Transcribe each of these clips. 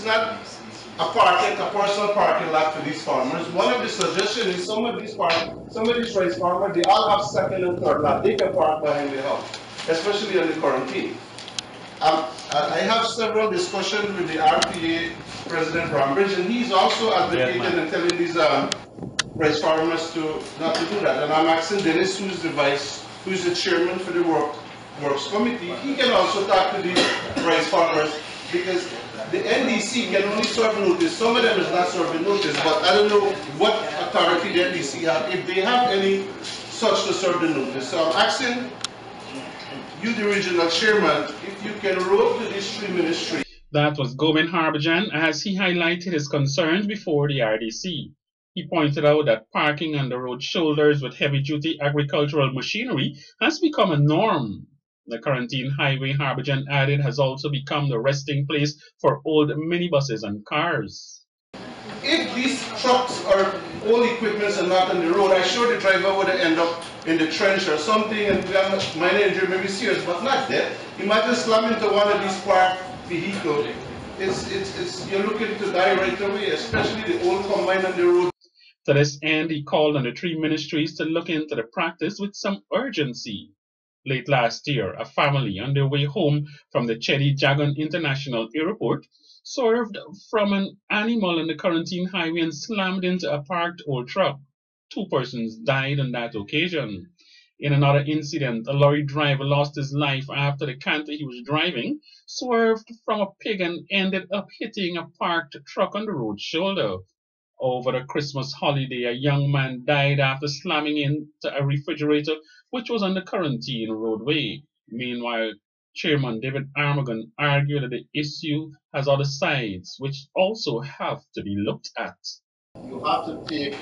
not a personal parking lot for these farmers. One of the suggestions is some of these rice farmers, they all have second and third lot. They can park behind the house, especially on the Corentyne. I have several discussions with the RPA President Brambridge, and he's also advocating and telling these rice farmers to not to do that. And I'm asking Dennis, who's the chairman for the works committee, he can also talk to these rice farmers, because the NDC can only serve notice. Some of them is not serving notice, but I don't know what authority the NDC have, if they have any such to serve the notice. So I'm asking you, the regional chairman, if you can roll to these three ministries. That was Gomen Harbajan as he highlighted his concerns before the RDC. He pointed out that parking on the road shoulders with heavy-duty agricultural machinery has become a norm. The Corentyne Highway, Harbajan added, has also become the resting place for old minibuses and cars. If these trucks or old equipments are not on the road, I'm sure the driver would end up in the trench or something, and minor injury may be serious, but not death. Imagine slamming into one of these parked vehicles. You're looking to die right away, especially the old combine on the road. To this end, he called on the three ministries to look into the practice with some urgency. Late last year, a family on their way home from the Chedi Jagan International Airport swerved from an animal on the Corentyne Highway and slammed into a parked old truck. 2 persons died on that occasion. In another incident, a lorry driver lost his life after the canter he was driving swerved from a pig and ended up hitting a parked truck on the road shoulder. Over the Christmas holiday, a young man died after slamming into a refrigerator which was on the Corentyne roadway. Meanwhile, Chairman David Armagon argued that the issue has other sides which also have to be looked at. You have to take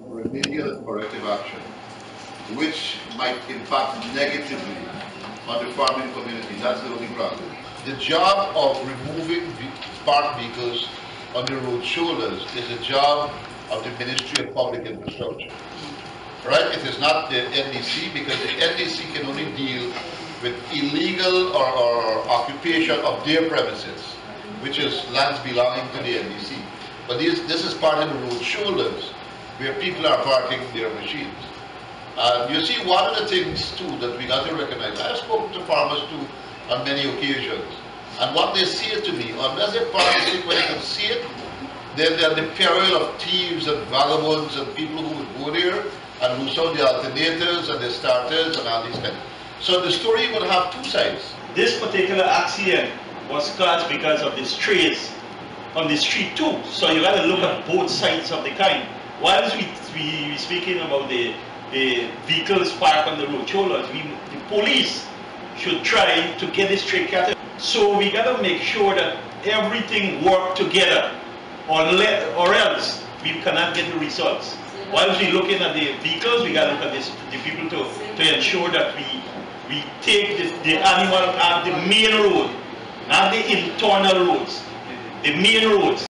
remedial and corrective action, which might impact negatively on the farming community. That's the only problem. The job of removing parked vehicles on the road shoulders is a job of the Ministry of Public Infrastructure. Right? It is not the NDC, because the NDC can only deal with illegal or occupation of their premises, which is lands belonging to the NDC. But this is part of the road shoulders, where people are parking their machines. You see, one of the things too that we got to recognize, I've spoken to farmers too on many occasions, and what they say to me, unless they park it where they can see it, they're the peril of thieves and vagabonds and people who would go there and lose out the alternators and the starters and all these kinds. So the story would have two sides. This particular accident was caused because of the strays on the street too. So you got to look at both sides of the kind. Whilst we speaking about the vehicles parked on the road shoulders, the police should try to get the stray cat. So we got to make sure that everything work together, or else we cannot get the results. Whilst we looking at the vehicles, we got to look at the people to ensure that we take the animal at the main road, not the internal roads, the main roads.